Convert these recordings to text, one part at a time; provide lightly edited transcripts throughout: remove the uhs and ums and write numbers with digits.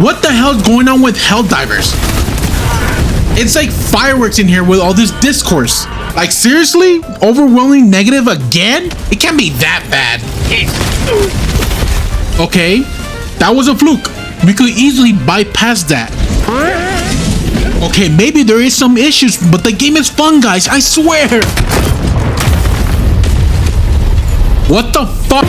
What the hell is going on with Helldivers? It's like fireworks in here with all this discourse. Like seriously? Overwhelming negative again? It can't be that bad. Okay, that was a fluke. We could easily bypass that. Okay, maybe there is some issues, but the game is fun, guys, I swear. What the fuck?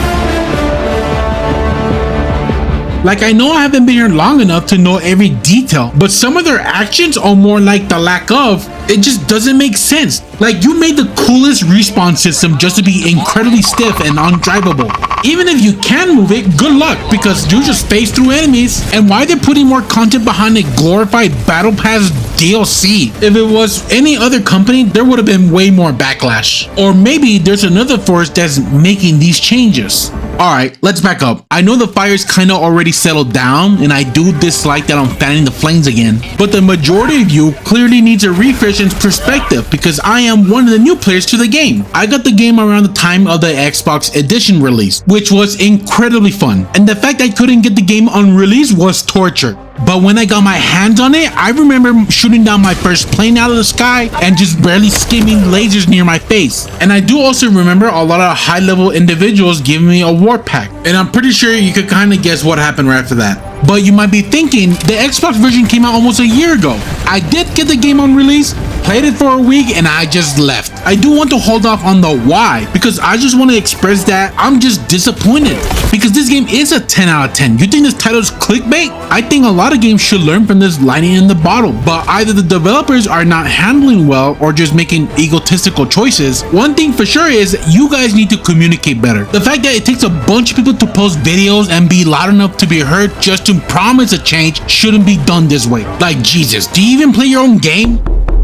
Like, I know I haven't been here long enough to know every detail, but some of their actions are more like the lack of. It just doesn't make sense. Like, you made the coolest respawn system just to be incredibly stiff and undrivable. Even if you can move it, good luck, because you just phase through enemies. And why they're putting more content behind a glorified Battle Pass DLC? If it was any other company, there would have been way more backlash. Or maybe there's another force that's making these changes. Alright, let's back up. I know the fire's kinda already settled down, and I do dislike that I'm fanning the flames again. But the majority of you clearly needs a refresh in perspective, because I am one of the new players to the game. I got the game around the time of the Xbox Edition release, which was incredibly fun. And the fact I couldn't get the game on release was torture. But when I got my hands on it, I remember shooting down my first plane out of the sky and just barely skimming lasers near my face. And I do also remember a lot of high-level individuals giving me a war pack. And I'm pretty sure you could kind of guess what happened right after that. But you might be thinking, the Xbox version came out almost a year ago. I did get the game on release, played it for a week, and I just left. I do want to hold off on the why, because I just want to express that I'm just disappointed. Because this game is a 10 out of 10. You think this title is clickbait? I think a lot of games should learn from this lightning in the bottle, but either the developers are not handling well or just making egotistical choices. One thing for sure is you guys need to communicate better. The fact that it takes a bunch of people to post videos and be loud enough to be heard just to promise a change shouldn't be done this way. Like, Jesus, do you even play your own game?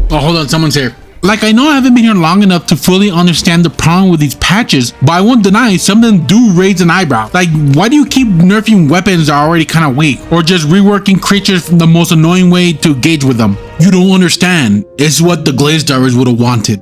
Oh, hold on, someone's here. Like, I know I haven't been here long enough to fully understand the problem with these patches, but I won't deny some of them do raise an eyebrow. Like, why do you keep nerfing weapons that are already kind of weak? Or just reworking creatures from the most annoying way to engage with them? You don't understand. It's what the Glaze Divers would have wanted.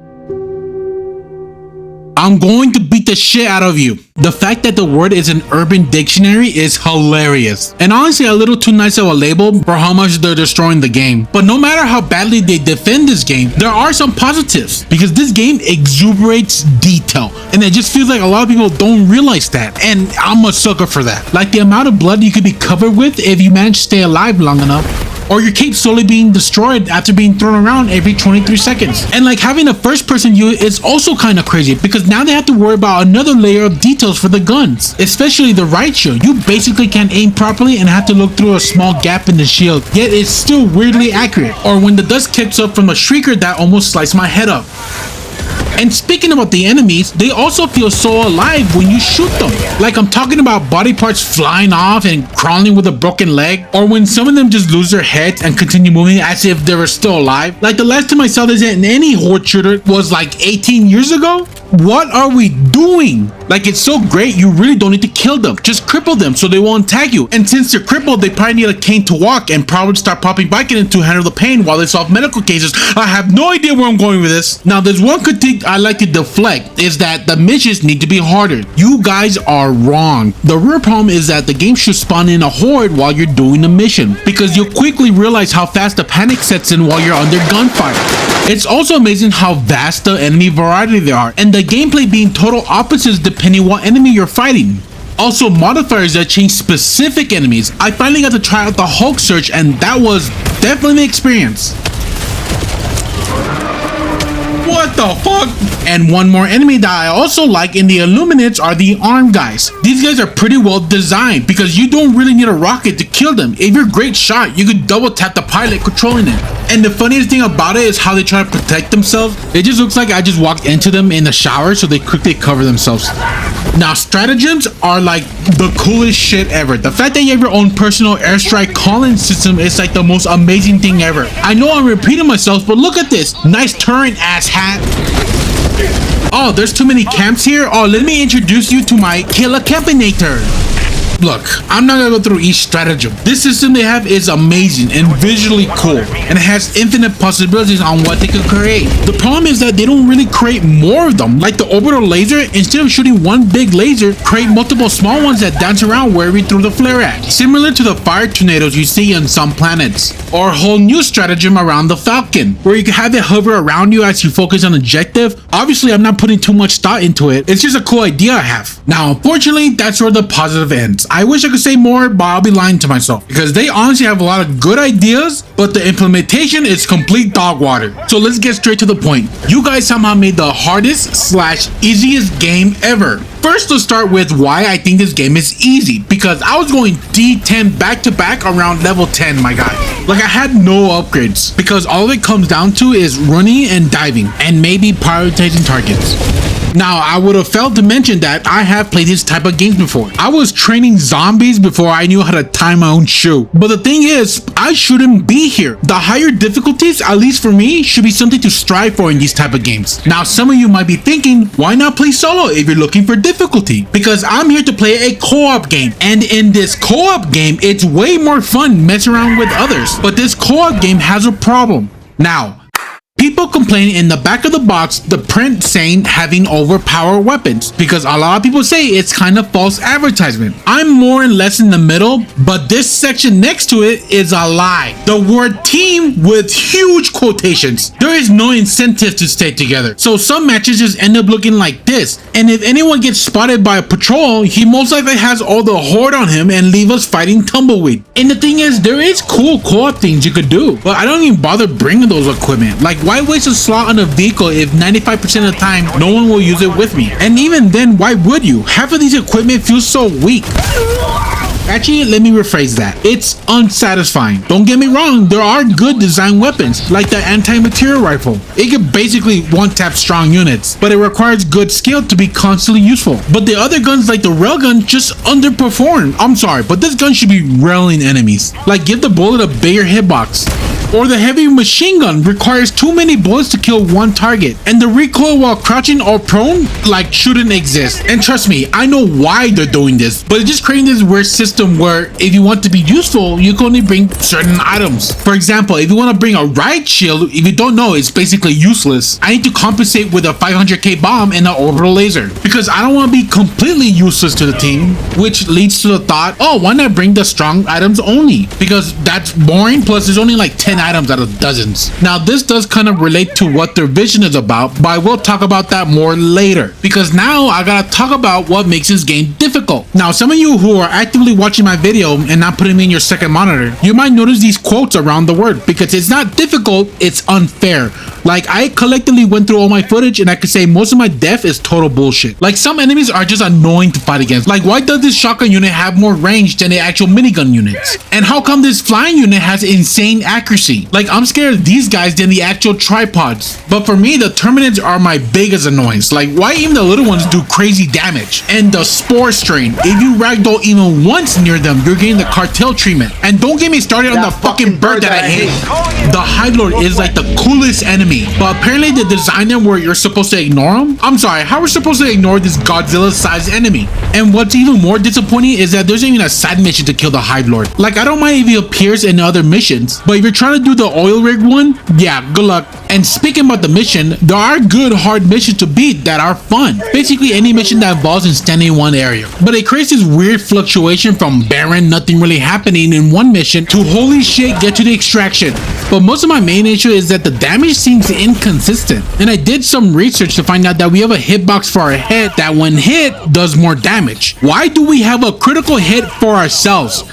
I'm going to beat the shit out of you. The fact that the word is an urban dictionary is hilarious. And honestly, a little too nice of a label for how much they're destroying the game. But no matter how badly they defend this game, there are some positives. Because this game exuberates detail. And it just feels like a lot of people don't realize that. And I'm a sucker for that. Like the amount of blood you could be covered with if you manage to stay alive long enough. Or your cape slowly being destroyed after being thrown around every 23 seconds. And like having a first person view is also kind of crazy, because now they have to worry about another layer of details for the guns, especially the right shield. You basically can't aim properly and have to look through a small gap in the shield, yet it's still weirdly accurate. Or when the dust kicks up from a shrieker that almost sliced my head up. And speaking about the enemies, they also feel so alive when you shoot them. Like, I'm talking about body parts flying off and crawling with a broken leg, or when some of them just lose their heads and continue moving as if they were still alive. Like the last time I saw this in any horde shooter was like 18 years ago. What are we doing? Like, it's so great, you really don't need to kill them. Just cripple them so they won't attack you. And since they're crippled, they probably need a cane to walk and probably start popping Vicodin to handle the pain while they solve medical cases. I have no idea where I'm going with this. Now, there's one critique I like to deflect, is that the missions need to be harder. You guys are wrong. The real problem is that the game should spawn in a horde while you're doing the mission, because you'll quickly realize how fast the panic sets in while you're under gunfire. It's also amazing how vast the enemy variety there are, and the gameplay being total opposites depending what enemy you're fighting. Also, modifiers that change specific enemies. I finally got to try out the Hulk search, and that was definitely an experience. What the fuck? And one more enemy that I also like in the Illuminates are the armed guys. These guys are pretty well designed because you don't really need a rocket to kill them. If you're a great shot, you could double tap the pilot controlling it. And the funniest thing about it is how they try to protect themselves. It just looks like I just walked into them in the shower, so they quickly cover themselves. Now, stratagems are like the coolest shit ever. The fact that you have your own personal airstrike calling system is like the most amazing thing ever. I know I'm repeating myself, but look at this. Nice turret ass hat. Oh, there's too many camps here. Oh, let me introduce you to my killer campinator. Look, I'm not gonna go through each stratagem. This system they have is amazing and visually cool, and it has infinite possibilities on what they could create. The problem is that they don't really create more of them. Like the orbital laser, instead of shooting one big laser, create multiple small ones that dance around wherever you throw the flare at, similar to the fire tornadoes you see on some planets. Or a whole new stratagem around the Falcon, where you can have it hover around you as you focus on objective. Obviously, I'm not putting too much thought into it. It's just a cool idea I have. Now, unfortunately, that's where the positive ends. I wish I could say more, but I'll be lying to myself, because they honestly have a lot of good ideas, but the implementation is complete dog water. So let's get straight to the point. You guys somehow made the hardest / easiest game ever. First, let's start with why I think this game is easy, because I was going D10 back to back around level 10, my guy. Like I had no upgrades, because all it comes down to is running and diving, and maybe prioritizing targets. Now, I would have failed to mention that I have played this type of games before. I was training zombies before I knew how to tie my own shoe. But the thing is, I shouldn't be here. The higher difficulties, at least for me, should be something to strive for in these type of games. Now, some of you might be thinking, why not play solo if you're looking for difficulty? Because I'm here to play a co-op game. And in this co-op game, it's way more fun messing around with others. But this co-op game has a problem. Now, people complain in the back of the box the print saying having overpowered weapons, because a lot of people say it's kind of false advertisement. I'm more and less in the middle, but this section next to it is a lie. The word team with huge quotations. There is no incentive to stay together. So some matches just end up looking like this. And if anyone gets spotted by a patrol, he most likely has all the horde on him and leave us fighting tumbleweed. And the thing is, there is cool co-op things you could do, but I don't even bother bringing those equipment. Like, why waste a slot on a vehicle if 95% of the time no one will use it with me? And even then, why would you? Half of these equipment feels so weak. Actually, let me rephrase that. It's unsatisfying. Don't get me wrong, there are good design weapons, like the anti-material rifle. It can basically one-tap strong units, but it requires good skill to be constantly useful. But the other guns, like the railgun, just underperform. I'm sorry, but this gun should be railing enemies. Like, give the bullet a bigger hitbox. Or the heavy machine gun requires too many bullets to kill one target, and the recoil while crouching or prone like shouldn't exist. And trust me, I know why they're doing this, but it's just creating this weird system where if you want to be useful, you can only bring certain items. For example, if you want to bring a riot shield, if you don't know, it's basically useless. I need to compensate with a 500k bomb and an orbital laser, because I don't want to be completely useless to the team, which leads to the thought, oh, why not bring the strong items only? Because that's boring, plus there's only like 10 items out of dozens. Now, this does kind of relate to what their vision is about, but I will talk about that more later, because now I gotta talk about what makes this game difficult. Now, some of you who are actively watching my video and not putting me in your second monitor, you might notice these quotes around the word, because it's not difficult, it's unfair. Like, I collectively went through all my footage and I could say most of my death is total bullshit. Like, some enemies are just annoying to fight against. Like, why does this shotgun unit have more range than the actual minigun units? And how come this flying unit has insane accuracy? Like, I'm scared of these guys than the actual tripods. But for me, the Terminids are my biggest annoyance. Like, why even the little ones do crazy damage? And the Spore Strain, if you ragdoll even once near them, you're getting the cartel treatment. And don't get me started on the fucking bird that I hate. The High Lord is like the coolest enemy, but apparently they designed them where you're supposed to ignore him. I'm sorry, how are we supposed to ignore this Godzilla-sized enemy? And what's even more disappointing is that there's even a side mission to kill the High Lord. Like, I don't mind if he appears in other missions, but if you're trying to do the oil rig one, yeah, good luck. And speaking about the mission, there are good hard missions to beat that are fun. Basically any mission that involves in standing in one area. But it creates this weird fluctuation from barren, nothing really happening in one mission, to holy shit, get to the extraction. But most of my main issue is that the damage seems inconsistent. And I did some research to find out that we have a hitbox for our head that when hit does more damage. Why do we have a critical hit for ourselves?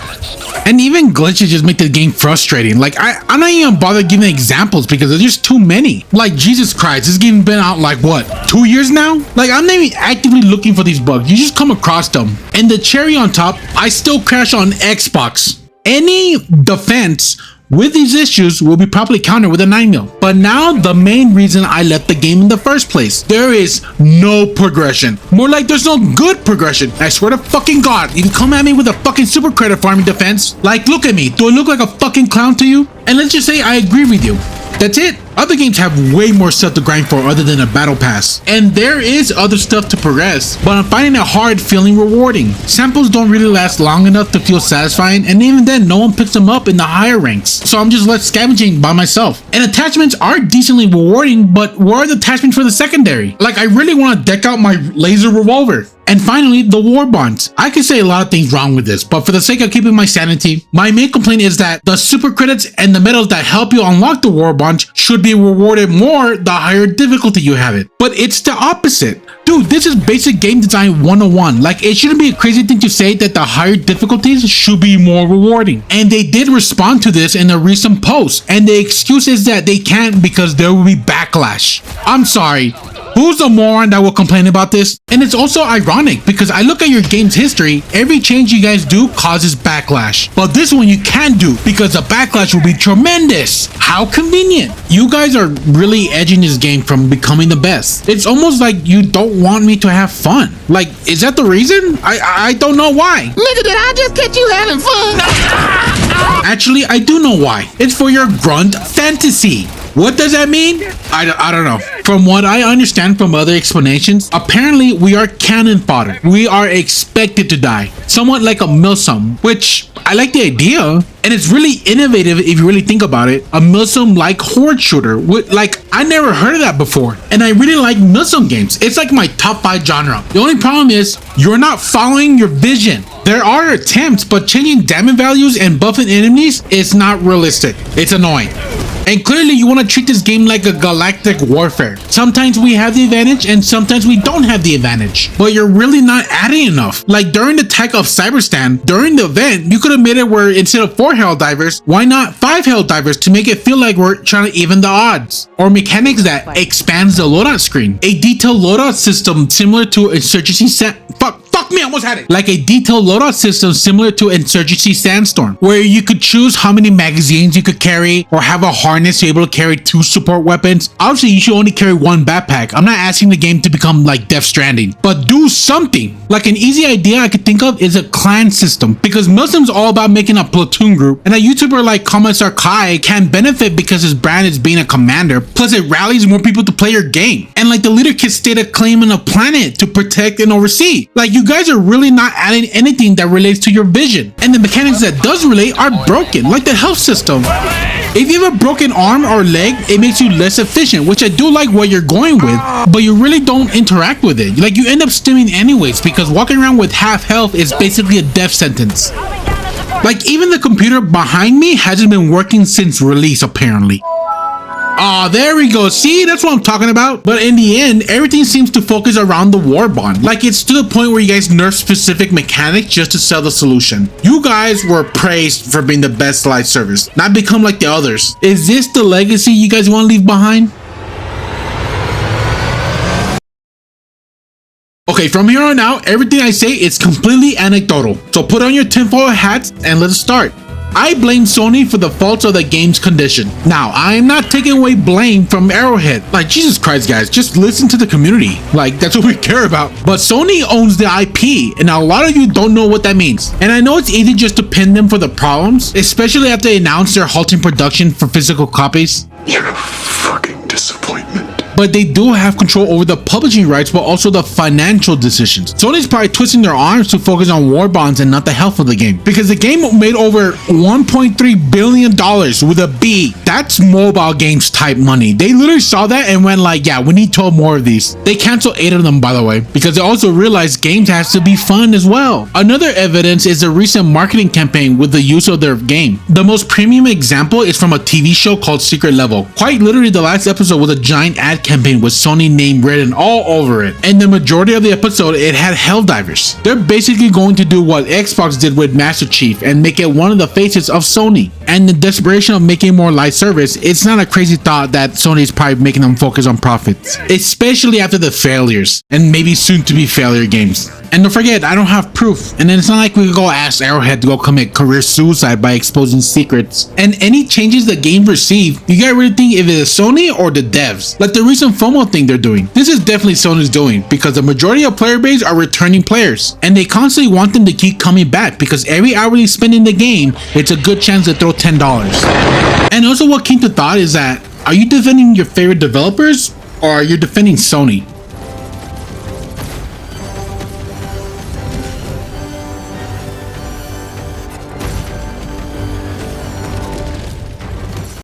And even glitches just make the game frustrating. Like, I'm not even bothered giving examples because there's just too many. Like, Jesus Christ, this game been out like what, 2 years now? Like, I'm not even actively looking for these bugs. You just come across them. And the cherry on top, I still crash on Xbox. Any defense with these issues will be properly countered with a 9mm. But now the main reason I left the game in the first place. There is no progression. More like there's no good progression. I swear to fucking God, if you come at me with a fucking super credit farming defense, like, look at me. Do I look like a fucking clown to you? And let's just say I agree with you. That's it. Other games have way more stuff to grind for other than a battle pass. And there is other stuff to progress, but I'm finding it hard feeling rewarding. Samples don't really last long enough to feel satisfying, and even then no one picks them up in the higher ranks. So I'm just left scavenging by myself. And attachments are decently rewarding, but where are the attachments for the secondary? Like, I really want to deck out my laser revolver. And finally, the war bonds. I could say a lot of things wrong with this, but for the sake of keeping my sanity, my main complaint is that the super credits and the medals that help you unlock the war bonds should be rewarded more the higher difficulty you have it. But it's the opposite. Dude, this is basic game design 101. Like, it shouldn't be a crazy thing to say that the higher difficulties should be more rewarding. And they did respond to this in a recent post, and the excuse is that they can't because there will be backlash. I'm sorry. Who's the moron that will complain about this? And it's also ironic because I look at your game's history, every change you guys do causes backlash. But this one you can't do because the backlash will be tremendous. How convenient. You guys are really edging this game from becoming the best. It's almost like you don't want me to have fun. Like, is that the reason? I don't know why. Nigga, did I just catch you having fun? Actually, I do know why. It's for your Grunt Fantasy. What does that mean? I don't know. From what I understand from other explanations, apparently we are cannon fodder. We are expected to die. Somewhat like a Milsum, which I like the idea. And it's really innovative if you really think about it. A Milsum-like horde shooter. Like, I never heard of that before. And I really like Milsum games. It's like my top 5 genre. The only problem is you're not following your vision. There are attempts, but changing damage values and buffing enemies is not realistic. It's annoying. And clearly you want to treat this game like a galactic warfare. Sometimes we have the advantage and sometimes we don't have the advantage. But you're really not adding enough. Like during the tech of Cyberstan, during the event, you could have made it where instead of 4 hell divers, why not 5 hell divers to make it feel like we're trying to even the odds? Or mechanics that expands the loadout screen. A detailed loadout system similar to Insurgency Fuck me, I almost had it. Like a detailed loadout system similar to Insurgency Sandstorm, where you could choose how many magazines you could carry or have a harness to be able to carry 2 support weapons. Obviously, you should only carry 1 backpack. I'm not asking the game to become like Death Stranding, but do something. Like an easy idea I could think of is a clan system, because Milsum's all about making a platoon group, and a YouTuber like Commissar Kai can benefit because his brand is being a commander, plus it rallies more people to play your game. And like the leader can state a claim on a planet to protect and oversee. Like, you guys are really not adding anything that relates to your vision, and the mechanics that does relate are broken, like the health system. If you have a broken arm or leg, it makes you less efficient, which I do like what you're going with, but you really don't interact with it. Like, you end up stimming anyways, because walking around with half health is basically a death sentence. Like, even the computer behind me hasn't been working since release, apparently. Ah, there we go. See, that's what I'm talking about. But in the end, everything seems to focus around the war bond. Like, it's to the point where you guys nerf specific mechanics just to sell the solution. You guys were praised for being the best live service, not become like the others. Is this the legacy you guys want to leave behind? Okay, from here on out, everything I say is completely anecdotal. So put on your tinfoil hats and let's start. I blame Sony for the faults of the game's condition. Now, I am not taking away blame from Arrowhead. Like, Jesus Christ, guys, just listen to the community. Like, that's what we care about. But Sony owns the IP, and a lot of you don't know what that means. And I know it's easy just to pin them for the problems, especially after they announced they're halting production for physical copies. You're a fucking disappointment. But they do have control over the publishing rights, but also the financial decisions. Sony's probably twisting their arms to focus on war bonds and not the health of the game, because the game made over $1.3 billion with a B. That's mobile games type money. They literally saw that and went like, yeah, we need 12 more of these. They canceled 8 of them, by the way, because they also realized games has to be fun as well. Another evidence is the recent marketing campaign with the use of their game. The most premium example is from a TV show called Secret Level. Quite literally, the last episode was a giant ad campaign with Sony name written all over it, and the majority of the episode it had Helldivers. They're basically going to do what Xbox did with Master Chief and make it one of the faces of Sony. And the desperation of making more live service, it's not a crazy thought that Sony is probably making them focus on profits, especially after the failures and maybe soon to be failure games. And don't forget, I don't have proof, and then it's not like we could go ask Arrowhead to go commit career suicide by exposing secrets. And any changes the game received, you gotta really think if it's Sony or the devs. Like the recent FOMO thing they're doing. This is definitely Sony's doing, because the majority of player base are returning players, and they constantly want them to keep coming back, because every hour you spend in the game, it's a good chance to throw $10. And also what came to thought is that Are you defending your favorite developers or are you defending Sony?